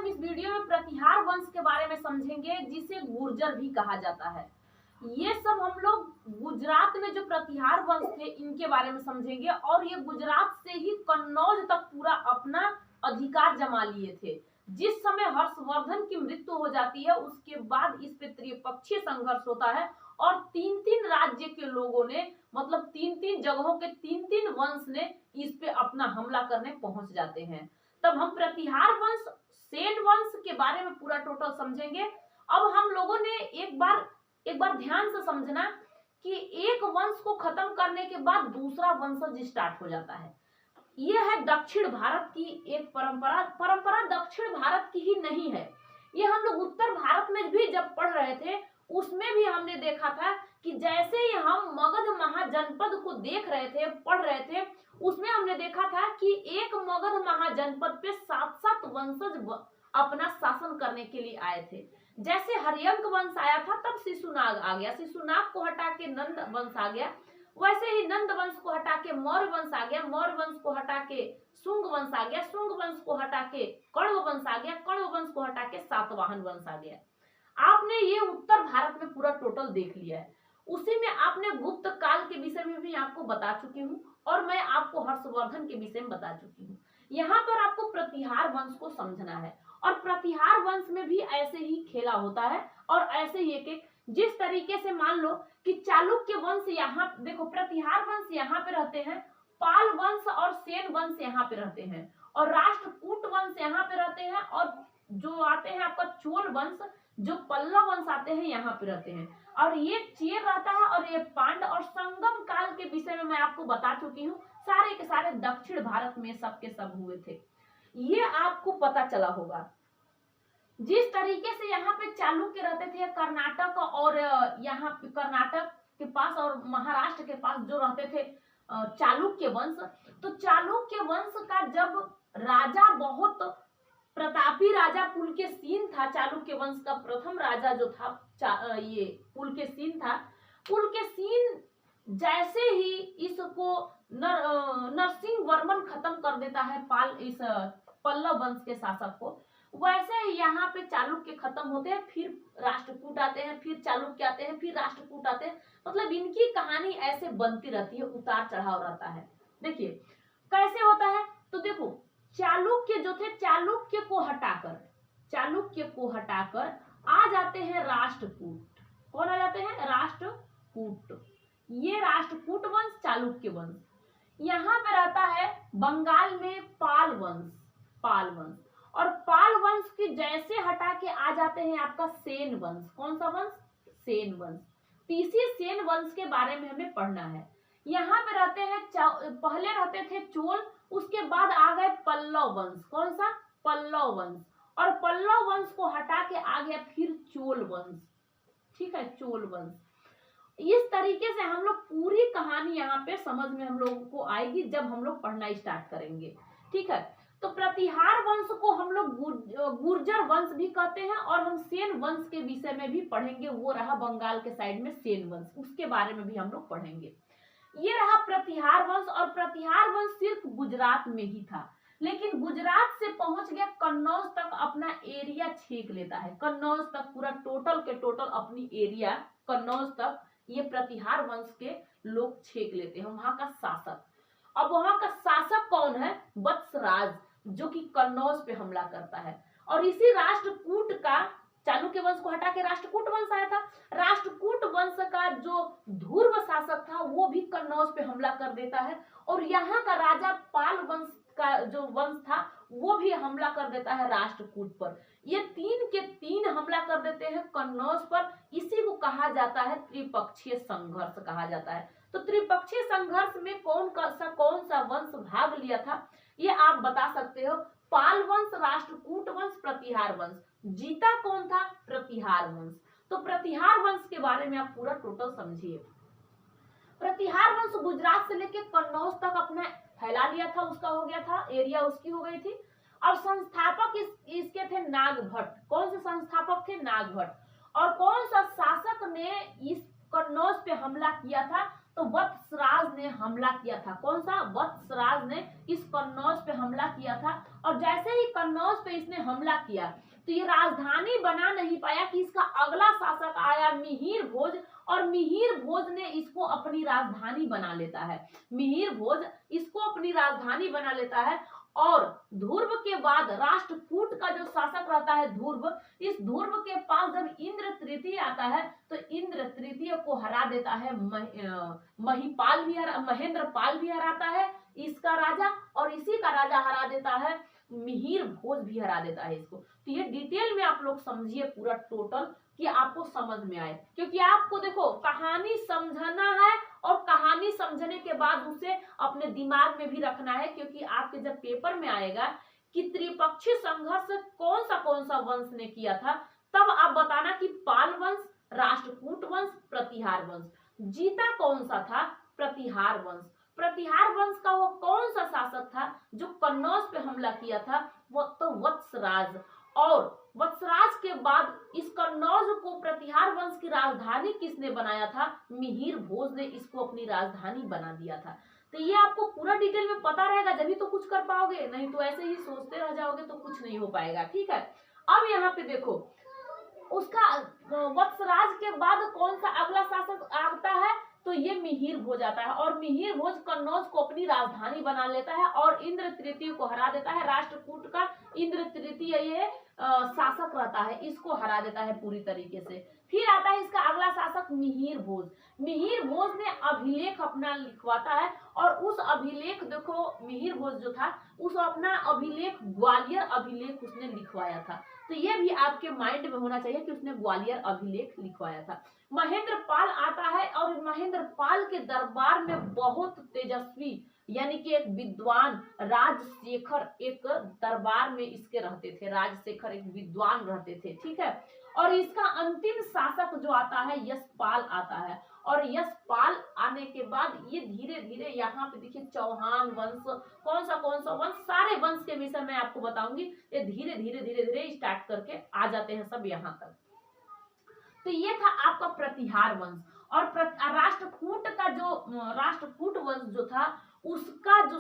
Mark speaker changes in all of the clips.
Speaker 1: हम इस वीडियो में प्रतिहार वंश के बारे में समझेंगे, जिसे गुर्जर भी कहा जाता है। ये सब हम लोग गुजरात में जो प्रतिहार वंश थे इनके बारे में समझेंगे, और ये गुजरात से ही कन्नौज तक पूरा अपना अधिकार जमा लिए थे। जिस समय हर्षवर्धन की मृत्यु हो जाती है उसके बाद इस पे त्रिपक्षीय संघर्ष होता है, और तीन तीन राज्य के लोगों ने, मतलब तीन तीन जगहों के तीन तीन वंश ने इस पे अपना हमला करने पहुंच जाते हैं। तब हम प्रतिहार वंश, सेन वंश के बारे में पूरा टोटल समझेंगे। अब हम लोगों ने एक बार ध्यान से समझना कि एक वंश को खत्म करने के बाद दूसरा वंशज स्टार्ट हो जाता है। यह है दक्षिण भारत की एक परंपरा दक्षिण भारत की ही नहीं है। ये हम लोग उत्तर भारत में भी जब पढ़ रहे थे उसमें भी हमने देखा था कि जैसे ही हम मगध महाजनपद को देख रहे थे, पढ़ रहे थे, उसमें हमने देखा था कि एक मगध महाजनपद पे 7-7 वंशज अपना शासन करने के लिए आए थे। जैसे हर्यंक वंश आया था तब शिशुनाग आ गया, शिशुनाग को हटा के नंद वंश आ गया, वैसे ही नंद वंश को हटा के मौर्य वंश आ गया, मौर्य वंश को हटा के शुंग वंश आ गया, शुंग वंश को हटा के कण्व वंश आ गया, कण्व वंश को हटा के सातवाहन वंश आ गया। आपने ये उत्तर भारत में पूरा टोटल देख लिया है। उसी में आपने गुप्त काल के विषय में भी आपको बता चुकी हूँ, और मैं आपको हर्षवर्धन के विषय में बता चुकी हूँ। यहाँ पर आपको प्रतिहार वंश को समझना है, और प्रतिहार वंश में भी ऐसे ही खेला होता है, और ऐसे ही एक जिस तरीके से मान लो कि चालुक्य वंश यहाँ देखो, प्रतिहार वंश यहाँ पे रहते हैं, पाल वंश और सेन वंश यहाँ पे रहते हैं, और राष्ट्रकूट वंश यहाँ पे रहते हैं, और जो आते हैं आपका चोल वंश, जो पल्लव वंश आते हैं यहाँ पे रहते हैं, और ये चेर रहता है, और ये पांड। और संगम काल के विषय में मैं आपको बता चुकी हूँ, सारे के सारे दक्षिण भारत में सब के सब हुए थे, ये आपको पता चला होगा। जिस तरीके से यहाँ पे चालुक्य रहते थे कर्नाटक, और यहाँ पे कर्नाटक के पास और महाराष्ट्र के पास जो रहते थे चालुक्य वंश, तो चालुक्य वंश का जब राजा बहुत प्रतापी राजा पुलकेशिन था, चालुक्य वंश का प्रथम राजा जो था ये पुलकेशिन था। पुलकेशिन जैसे ही इसको नरसिंह वर्मन खत्म कर देता है इस पल्लव वंश के शासक को, वैसे ही यहाँ पे चालुक्य खत्म होते हैं, फिर राष्ट्रकूट आते हैं, फिर चालुक्य आते हैं, फिर राष्ट्रकूट आते हैं। मतलब इनकी कहानी ऐसे बनती रहती है, उतार चढ़ाव रहता है। देखिए कैसे होता है, तो देखो चालुक्य जो थे, चालुक्य को हटाकर आ जाते हैं राष्ट्रकूट। कौन आ जाते हैं? राष्ट्रकूट। ये राष्ट्रकूट वंश, चालुक्य वंश। यहाँ पे रहता है बंगाल में पाल वंश, और पाल वंश की जैसे हटा के आ जाते हैं आपका सेन वंश। कौन सा वंश? सेन वंश। तीसरी सेन वंश के बारे में हमें पढ़ना है। यहाँ पे रहते हैं पहले रहते थे चोल, उसके बाद आ गए पल्लव वंश। कौन सा? पल्लव वंश। और पल्लव वंश को हटा के आ गया फिर चोल वंश। ठीक है, चोल वंश। इस तरीके से हम लोग पूरी कहानी यहाँ पे समझ में हम लोगों को आएगी जब हम लोग पढ़ना स्टार्ट करेंगे। ठीक है, तो प्रतिहार वंश को हम लोग गुर्जर वंश भी कहते हैं, और हम सेन वंश के विषय में भी पढ़ेंगे। वो रहा बंगाल के साइड में सेन वंश, उसके बारे में भी हम लोग पढ़ेंगे। ये रहा प्रतिहार वंश, और प्रतिहार वंश सिर्फ गुजरात में ही था, लेकिन गुजरात से पहुंच गया कन्नौज तक, अपना एरिया छेक लेता है। कन्नौज तक पूरा टोटल के टोटल अपनी एरिया कन्नौज तक ये प्रतिहार वंश के लोग छेक लेते हैं, वहां का शासक। अब वहां का शासक कौन है? वत्सराज, जो कि कन्नौज पे हमला करता है। और इसी राष्ट्रकूट का, चालुक्य वंश को हटा के राष्ट्रकूट वंश आया था, राष्ट्रकूट वंश का जो ध्रुव शासक था वो भी कन्नौज पे हमला कर देता है, और यहाँ का राजा पाल वंश का जो वंश था वो भी हमला कर देता है राष्ट्रकूट पर। ये तीन के तीन हमला कर देते हैं कन्नौज पर। इसी को कहा जाता है त्रिपक्षीय संघर्ष कहा जाता है। तो त्रिपक्षीय संघर्ष में कौन सा वंश भाग लिया था ये आप बता सकते हो। पाल वंश, राष्ट्रकूट वंश, प्रतिहार वंश। जीता कौन था? प्रतिहार वंश। तो प्रतिहार वंश के बारे में आप पूरा टोटल समझिए। प्रतिहार वंश गुजरात से लेकर कन्नौज तक अपना फैला लिया था, उसका हो गया था, एरिया उसकी हो गई थी। और संस्थापक इसके थे नागभट्ट। कौन से संस्थापक थे? नागभट्ट। और कौन सा शासक ने इस कन्नौज पे हमला किया था? तो वत्सराज ने हमला किया था। कौन सा? वत्सराज ने इस कन्नौज पे हमला किया था। और जैसे ही कन्नौज पे इसने हमला किया तो ये राजधानी बना नहीं पाया कि इसका अगला शासक आया मिहिर भोज, और मिहिर भोज ने इसको अपनी राजधानी बना लेता है। मिहिर भोज इसको अपनी राजधानी बना लेता है। और ध्रुव के बाद राष्ट्रकूट का जो शासक रहता है ध्रुव, इस ध्रुव के पास जब इंद्र तृतीय आता है तो इंद्र तृतीय को हरा देता है। महिपाल भी महेंद्रपाल भी हराता है इसका राजा, और इसी का राजा हरा देता है मिहिर भोज भी हरा देता है इसको। तो ये डिटेल में आप लोग समझिए पूरा टोटल, कि आपको समझ में आए, क्योंकि आपको देखो कहानी समझना है और कहानी समझने के बाद उसे अपने दिमाग में भी रखना है, क्योंकि आपके जब पेपर में आएगा कि त्रिपक्षीय संघर्ष कौन सा वंश ने किया था, तब आप बताना कि पाल वंश, राष्ट्रकूट वंश, प्रतिहार वंश। जीता कौन सा था? प्रतिहार वंश। प्रतिहार वंश का वो कौन सा शासक था जो कन्नौज पे हमला किया था? वो तो वत्सराज। और वत्सराज के बाद इस कन्नौज को प्रतिहार वंश की राजधानी किसने बनाया था? मिहिर भोज ने इसको अपनी राजधानी बना दिया था। तो ये आपको पूरा डिटेल में पता रहेगा जब तो कुछ कर पाओगे, नहीं तो ऐसे ही सोचते रह जाओगे तो कुछ नहीं हो पाएगा। ठीक है, अब यहाँ पे देखो उसका वत्सराज के बाद कौन सा अगला शासक आता है? तो ये मिहिर भोज आता है, और मिहिर भोज कन्नौज को अपनी राजधानी बना लेता है और इंद्र तृतीय को हरा देता है। राष्ट्रकूट का इंद्र तृतीय ये शासक रहता है, इसको हरा देता है पूरी तरीके से। फिर आता है इसका अगला शासक मिहिर भोज। मिहिर भोज ने अभिलेख अपना लिखवाता है, और उस अभिलेख देखो मिहिर भोज जो था उस अपना अभिलेख ग्वालियर अभिलेख उसने लिखवाया था। तो ये भी आपके माइंड में होना चाहिए कि उसने ग्वालियर अभिलेख लिखवाया था। महेंद्रपाल आता है, और महेंद्रपाल के दरबार में बहुत तेजस्वी यानी कि एक विद्वान राजशेखर एक दरबार में इसके रहते थे। राजशेखर एक विद्वान रहते थे। ठीक है, और इसका अंतिम शासक जो आता है यशपाल आता है, और यशपाल आने के बाद ये धीरे धीरे यहाँ पे देखिए चौहान वंश, कौन सा वंश, सारे वंश के विषय में आपको बताऊंगी। ये धीरे धीरे स्टार्ट करके आ जाते हैं सब यहाँ तक। तो ये था आपका प्रतिहार वंश। और राष्ट्रकूट का जो राष्ट्रकूट वंश जो था उसका जो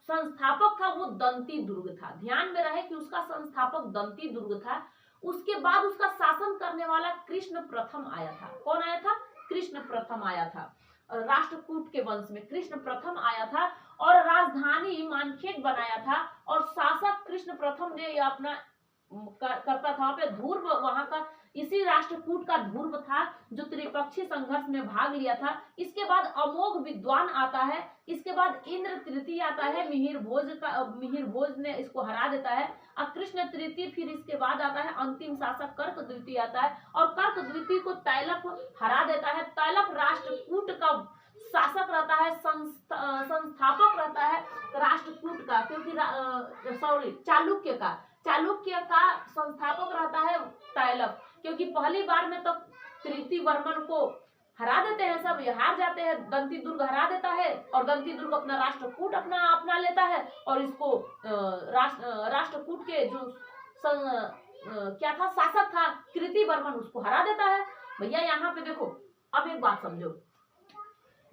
Speaker 1: संस्थापक था वो दंती दुर्ग था। ध्यान में रहे कि उसका संस्थापक दंती दुर्ग था। उसके बाद उसका शासन करने वाला कृष्ण प्रथम आया था। कौन आया था? कृष्ण प्रथम आया था। राष्ट्रकूट के वंश में कृष्ण प्रथम आया था, और राजधानी मानखेड़ बनाया था, और शासक कृष्ण प्रथम ने अपना करता था वहां पे ध्रुव, वहां का इसी राष्ट्रकूट का ध्रुव था जो त्रिपक्षीय संघर्ष में भाग लिया था। इसके बाद अमोघ विद्वान आता है, इसके बाद इंद्र तृतीय आता है, मिहिर भोज ने इसको हरा देता है। और कृष्ण तृतीय फिर इसके बाद आता है अंतिम शासक कर्क द्वितीय आता है, और कर्क द्वितीय को तैलप हरा देता है। तैलप राष्ट्रकूट का शासक रहता है, संस्थापक रहता है राष्ट्रकूट का, क्योंकि चालुक्य का संस्थापक रहता है तैलप, क्योंकि पहली बार में तो कृति वर्मन को हरा देते हैं, सब हार जाते हैं, दंती दुर्ग हरा देता है, और दंती दुर्ग अपना राष्ट्रकूट अपना लेता है, और इसको राष्ट्रकूट के जो क्या था शासक था कृति वर्मन, उसको हरा देता है। भैया यहाँ पे देखो, अब एक बात समझो,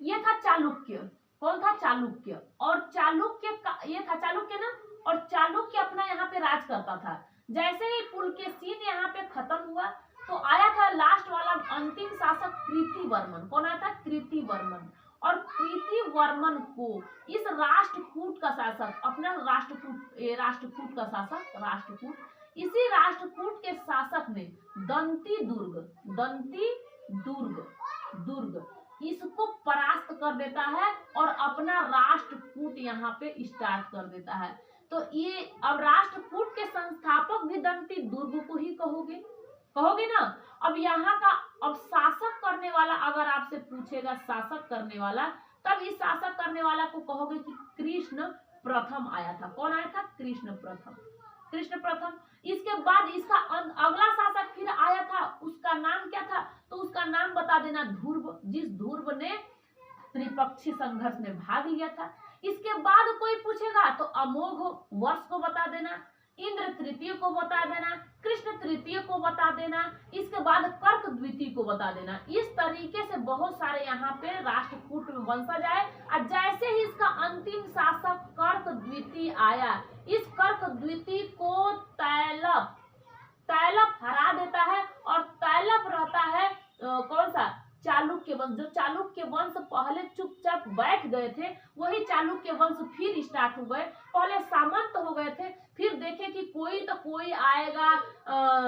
Speaker 1: ये था चालुक्य। कौन था? चालुक्य। और चालुक्य का ये था चालुक्य ना, और चालुक्य अपना यहाँ पे राज करता था। जैसे ही पुलकेशिन यहाँ पे खत्म हुआ तो आया था लास्ट वाला अंतिम शासक कृति वर्मन। कौन आया था? कृति वर्मन। और कृति वर्मन को इस राष्ट्रकूट का शासक, अपना राष्ट्रकूट का शासक इसी राष्ट्रकूट के शासक ने दंती दुर्ग इसको परास्त कर देता है, और अपना राष्ट्रकूट यहाँ पे स्टार्ट कर देता है। तो ये अब राष्ट्रकूट के संस्थापक भी दंती दुर्ग को ही कहोगे ना। अब यहाँ का अब शासक करने वाला अगर आपसे पूछेगा शासक करने वाला, तब इस शासक करने वाला को कहोगे कि कृष्ण प्रथम आया था। कौन आया था? कृष्ण प्रथम। इसके बाद इसका अगला शासक फिर आया था, उसका नाम क्या था? तो उसका नाम बता देना ध्रुव, जिस ध्रुव ने त्रिपक्षीय संघर्ष में भाग लिया था। इसके बाद कोई पूछेगा तो अमोघ वर्ष को बता देना, इंद्र तृतीय को बता देना, कृष्ण कृष्ण तृतीय को बता देना, इसके बाद कर्क द्वितीय को बता देना। इस तरीके से बहुत सारे यहाँ पे राष्ट्रकूट में वंशज आए और जैसे ही इसका अंतिम शासक कर्क द्वितीय आया, इस कर्क द्वितीय को तैलप हरा देता है और तैलप रहता है कौन सा, चालुक्य वंश। जो चालुक्य वंश पहले चुपचाप बैठ गए थे, वही चालुक्य वंश फिर स्टार्ट हो गए। पहले सामंत हो गए थे, फिर देखे कि कोई तो कोई आएगा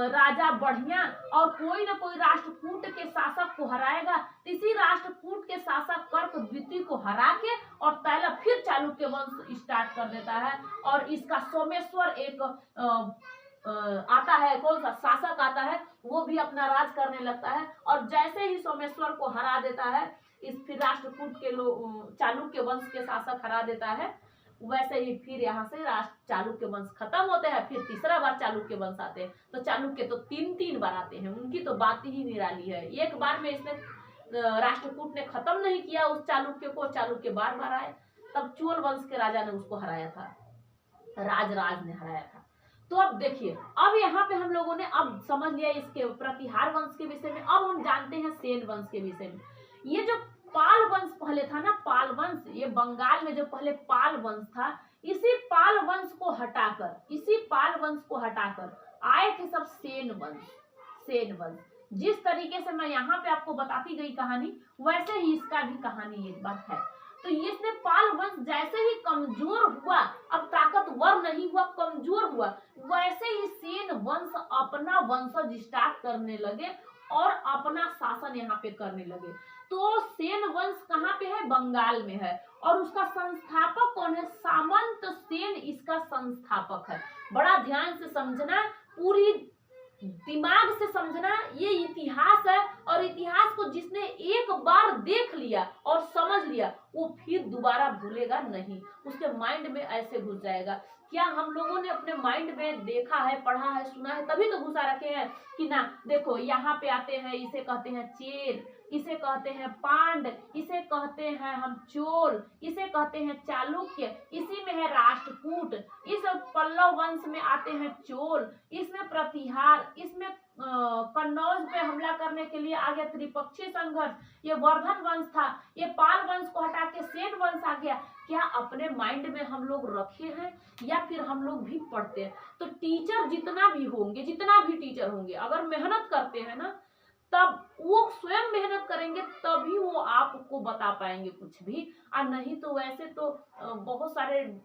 Speaker 1: राजा बढ़िया और कोई ना कोई राष्ट्रकूट के शासक को हराएगा। इसी राष्ट्रकूट के शासक कर्क द्वितीय को हरा के और तैलप फिर चालुक्य वंश स्टार्ट कर देता है। और इसका सोमेश्वर एक आता है, कौन सा शासक आता है, वो भी अपना राज करने लगता है। और जैसे ही सोमेश्वर को हरा देता है, इस फिर राष्ट्रकूट के लोग चालुक्य वंश के शासक हरा देता है, वैसे ही फिर यहाँ से चालुक्य वंश खत्म होते हैं, फिर तीसरा बार चालुक्य वंश आते हैं। तो चालुक्य तो तीन बार आते हैं, उनकी तो बात ही निराली है। एक बार में इसने राष्ट्रकूट ने खत्म नहीं किया उस चालुक्य को, चालुक्य बार बार आए। तब चोल वंश के राजा ने उसको हराया था, राज ने हराया था। तो अब देखिए, अब यहाँ पे हम लोगों ने अब समझ लिया इसके प्रतिहार वंश के विषय में। अब हम जानते हैं सेन वंश के विषय में। ये जो पाल वंश पहले था ना, पाल वंश, ये बंगाल में जो पहले पाल वंश था, इसी पाल वंश को हटाकर आए थे सब सेन वंश। जिस तरीके से मैं यहाँ पे आपको बताती गई कहानी, वैसे ही इसका भी कहानी एक बात है। तो इसने पाल वंश जैसे ही कमजोर हुआ, अब ताकतवर नहीं हुआ, कमजोर हुआ, वैसे ही सेन वंश अपना वंशज स्टार्ट करने लगे और अपना शासन यहाँ पे करने लगे। तो सेन वंश कहाँ पे है, बंगाल में है। और उसका संस्थापक कौन है, सामंत सेन इसका संस्थापक है। बड़ा ध्यान से समझना, पूरी दिमाग से समझना, ये इतिहास है। और इतिहास को जिसने एक बार देख लिया और समझ लिया, वो फिर दोबारा भूलेगा नहीं, उसके माइंड में ऐसे घुस जाएगा। क्या हम लोगों ने अपने माइंड में देखा है, पढ़ा है, सुना है, तभी तो घुसा रखे हैं कि ना। देखो यहाँ पे आते हैं, इसे कहते हैं चेर, इसे कहते हैं पांड, इसे कहते हैं हम चोल, इसे कहते हैं चालुक्य, इसी में है राष्ट्रकूट, इस पल्लव वंश में आते हैं चोल, इसमें प्रतिहार, इसमें कन्नौज पे हमला करने के लिए आ गया त्रिपक्षीय संघर्ष, ये वर्धन वंश था। ये पाल वंश को हटा के सेन वंश आ गया। क्या अपने माइंड में हम लोग रखे हैं या फिर हम लोग भी पढ़ते हैं? तो टीचर जितना भी टीचर होंगे, अगर मेहनत करते हैं ना, तब वो स्वयं मेहनत करेंगे तभी वो आपको बता पाएंगे कुछ भी। और नहीं तो वैसे तो बहुत सारे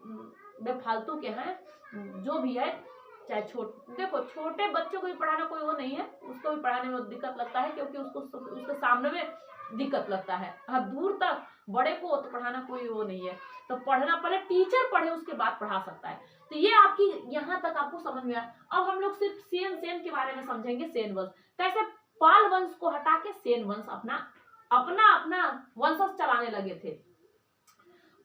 Speaker 1: बेफालतू के हैं, जो भी है, चाहे देखो छोटे बच्चों को भी पढ़ाना कोई वो नहीं है, उसको भी पढ़ाने में दिक्कत लगता है, क्योंकि उसके सामने में दिक्कत लगता है। अब दूर तक बड़े को तो पढ़ाना कोई वो नहीं है, तो पढ़ना पहले टीचर पढ़े, उसके बाद पढ़ा सकता है। तो ये आपकी यहाँ तक आपको समझ में आया। अब हम लोग सिर्फ सेन के बारे में समझेंगे। सेन वंश कैसे पाल वंश को हटा के सेन वंश अपना वंशज चलाने लगे थे।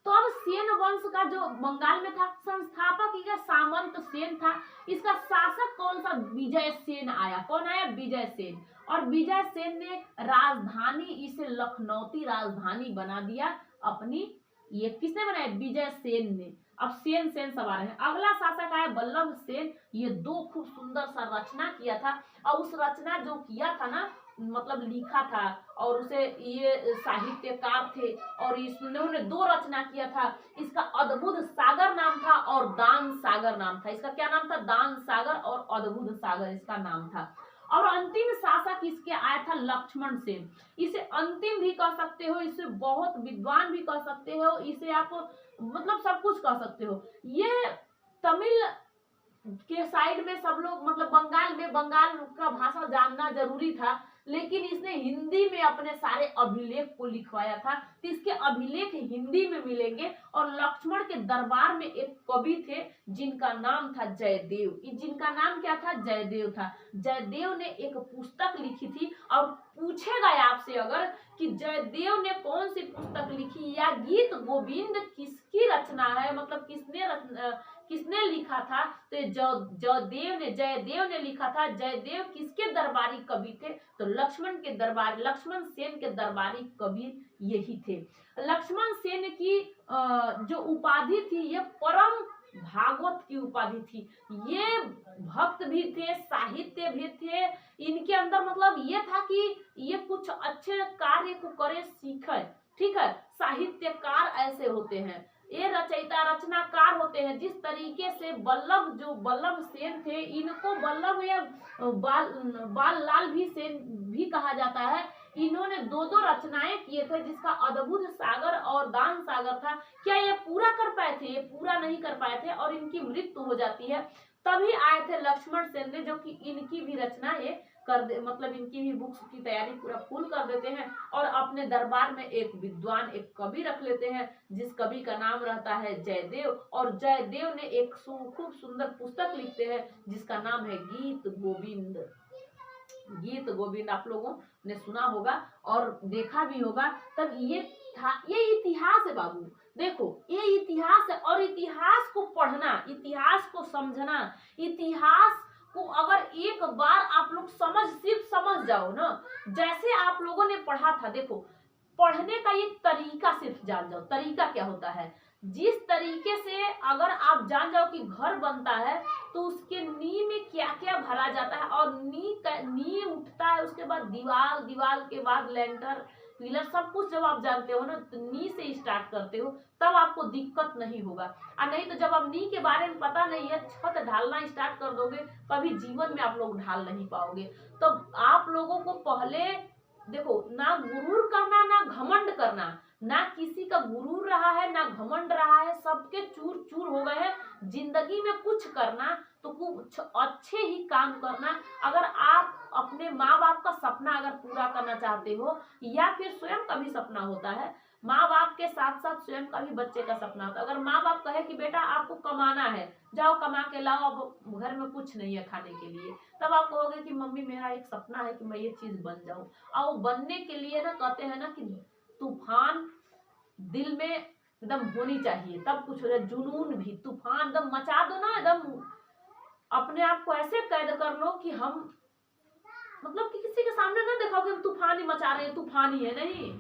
Speaker 1: तो अब सेन वंश का जो बंगाल में था, संस्थापक ये सामंत सेन था। इसका शासक कौन सा, विजय सेन आया। कौन आया, विजय सेन। और विजय सेन ने राजधानी, इसे लखनौती राजधानी बना दिया अपनी। ये किसने बनाया, विजय सेन ने। अब सेन सब आ रहे हैं। अगला शासक आया बल्लभ सेन। ये दो खूब सुंदर सा रचना किया था, और उस रचना जो किया था ना, मतलब लिखा था, और उसे ये साहित्यकार थे, और इन्होंने दो रचना किया था। इसका अद्भुत सागर नाम था और दान सागर नाम था। इसका क्या नाम था, दान सागर और अद्भुत सागर इसका नाम था। और अंतिम शासक इसके आया था लक्ष्मण सेन। इसे अंतिम भी कह सकते हो, इसे बहुत विद्वान भी कह सकते हो, इसे आप मतलब सब कुछ कह सकते हो। ये तमिल के साइड में सब लोग, मतलब बंगाल का भाषा जानना जरूरी था, लेकिन इसने हिंदी में अपने सारे अभिलेख को लिखवाया था। तो इसके अभिलेख हिंदी में मिलेंगे। और लक्ष्मण के दरबार में एक कवि थे जिनका नाम था जयदेव। जिनका नाम क्या था, जयदेव था। जयदेव ने एक पुस्तक लिखी थी, और पूछेगा आपसे अगर कि जयदेव ने कौन सी पुस्तक लिखी या गीत गोविंद किसकी रचना है, मतलब किसने लिखा था, तो जयदेव ने लिखा था। जयदेव किसके दरबारी कवि थे, तो लक्ष्मण सेन के दरबारी कवि यही थे। लक्ष्मण सेन की जो उपाधि थी, ये परम भागवत की उपाधि थी। ये भक्त भी थे, साहित्य भी थे, इनके अंदर मतलब ये था कि ये कुछ अच्छे कार्य को करे, सीखे। ठीक है, साहित्यकार ऐसे होते हैं, ये रचयिता रचनाकार होते हैं। जिस तरीके से बल्लभ, जो बल्लभ सेन थे, इनको बल्लभ या बाल लाल भी सेन भी कहा जाता है। इन्होंने दो दो रचनाएं किए थे, जिसका अद्भुत सागर और दान सागर था। क्या ये पूरा कर पाए थे? ये पूरा नहीं कर पाए थे और इनकी मृत्यु हो जाती है। तभी आए थे लक्ष्मण सेन ने, जो कि इनकी भी रचना ये कर दे, मतलब इनकी भी बुक्स की तैयारी पूरा फुल कर देते हैं और अपने दरबार में एक विद्वान, एक कवि रख लेते हैं, जिस कवि का नाम रहता है जयदेव। और जयदेव ने एक खूब सुंदर पुस्तक लिखते हैं, जिसका नाम है गीत गोविंद। गीत गोविंद आप लोगों ने सुना होगा और देखा भी होगा। तब ये था, ये इतिहास है बाबू। देखो ये इतिहास है, और इतिहास को पढ़ना, इतिहास को समझना, इतिहास को अगर एक बार आप लोग सिर्फ समझ जाओ ना, जैसे आप लोगों ने पढ़ा था। देखो पढ़ने का एक तरीका सिर्फ जान जाओ, तरीका क्या होता है। जिस तरीके से अगर आप जान जाओ कि घर बनता है तो उसके नींव में क्या क्या भरा जाता है, और नींव उठता है, उसके बाद दीवार, दीवार के बाद लेंटर, पिलर, सब कुछ जब आप जानते हो ना, तो नींव से स्टार्ट करते हो, तब आपको दिक्कत नहीं होगा। और नहीं तो जब आप नींव के बारे में पता नहीं है, छत ढालना स्टार्ट कर दोगे, कभी जीवन में आप लोग ढाल नहीं पाओगे। तो आप लोगों को पहले देखो, ना गुरूर करना, ना घमंड करना, ना किसी का गुरूर रहा है, ना घमंड रहा है, सबके चूर चूर हो गए हैं। जिंदगी में कुछ करना तो कुछ अच्छे ही काम करना। अगर आप अपने माँ बाप का सपना अगर पूरा करना चाहते हो, या फिर स्वयं का भी सपना होता है, माँ बाप के साथ साथ स्वयं का भी बच्चे का सपना होता है। अगर माँ बाप कहे कि बेटा आपको कमाना है, जाओ कमा के लाओ, अब घर में कुछ नहीं है खाने के लिए, तब आप कहोगे कि मम्मी मेरा एक सपना है कि मैं ये चीज बन जाऊं। और बनने के लिए ना कहते हैं ना कि तूफान दिल में एकदम होनी चाहिए, तब कुछ हो जाए। जुनून भी, तूफान एकदम मचा दो ना, एकदम अपने आप को ऐसे कैद कर लो कि हम मतलब कि किसी के सामने ना देखो कि हम तूफान ही मचा रहे हैं, तूफान ही है। नहीं,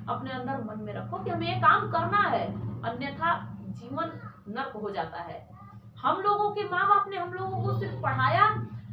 Speaker 1: अपने अंदर मन में रखो कि हमें ये काम करना है, अन्यथा जीवन नर्क हो जाता है। हम लोगों के माँ बाप ने हम लोगों को सिर्फ पढ़ाया।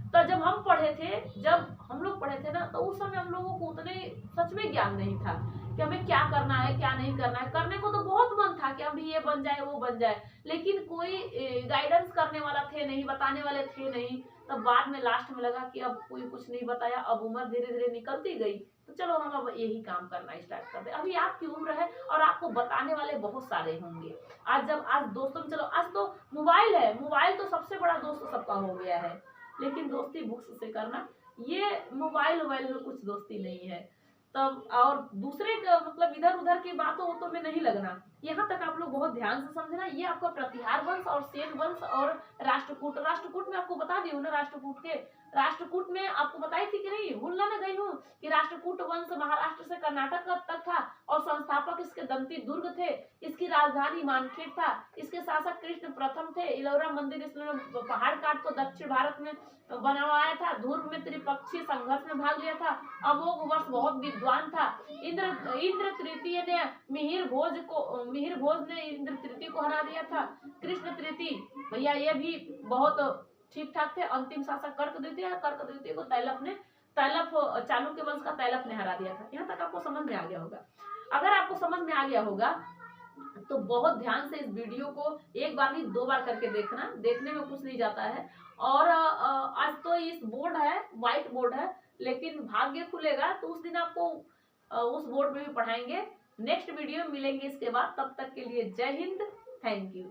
Speaker 1: तो जब हम पढ़े थे, जब हम लोग पढ़े थे ना, तो उस समय हम लोगों को उतने सच में ज्ञान नहीं था कि हमें क्या करना है, क्या नहीं करना है। करने को तो बहुत मन था कि हम भी ये बन जाए, वो बन जाए, लेकिन कोई गाइडेंस करने वाला थे नहीं, बताने वाले थे नहीं। तब बाद में लास्ट में लगा कि अब कोई कुछ नहीं बताया, अब उम्र धीरे धीरे निकलती गई, तो चलो हम अब यही काम करना स्टार्ट कर दे। अभी आपकी उम्र है और आपको बताने वाले बहुत सारे होंगे। आज दोस्तों, चलो आज तो मोबाइल है, मोबाइल तो सबसे बड़ा दोस्त सबका हो गया है, लेकिन दोस्ती बुक्स से करना, ये मोबाइल में कुछ दोस्ती नहीं है। तब और दूसरे का मतलब इधर उधर की बातों में नहीं लगना। यहाँ तक आप लोग बहुत ध्यान से समझना। ये आपका प्रतिहार वंश और सेन वंश और राष्ट्रकूट। राष्ट्रकूट में आपको बता दी हूँ ना, राष्ट्रकूट में आपको बताई थी कि नहीं, भूलना न गई हूँ कि राष्ट्रकूट वंश महाराष्ट्र से कर्नाटक तक था और संस्थापक इसके दंती दुर्ग थे। इसकी राजधानी मानखेड़ था। इसके शासक कृष्ण प्रथम थे। इलौरा मंदिर इसने पहाड़ काट को दक्षिण भारत में बनवाया था। धूर्व में त्रिपक्षीय संघर्ष में भाग लिया था। अमोघ वर्ष बहुत विद्वान था। इंद्र तृतीय ने मिहिर भोज ने इंद्र तृतीय को हरा दिया था। कृष्ण तृतीय भैया ये भी बहुत ठीक ठाक थे। अंतिम शासक कर्क द्वितीय को तैलफ चालुक्य वंश का तैलफ ने हरा दिया था। यहाँ तक आपको समझ में आ गया होगा। अगर आपको समझ में आ गया होगा तो बहुत ध्यान से इस वीडियो को एक बार नहीं 2 बार करके देखना, देखने में कुछ नहीं जाता है। और आज तो इस बोर्ड है, व्हाइट बोर्ड है, लेकिन भाग्य खुलेगा तो उस दिन आपको उस बोर्ड में भी पढ़ाएंगे। नेक्स्ट वीडियो में मिलेंगे इसके बाद, तब तक के लिए जय हिंद, थैंक यू।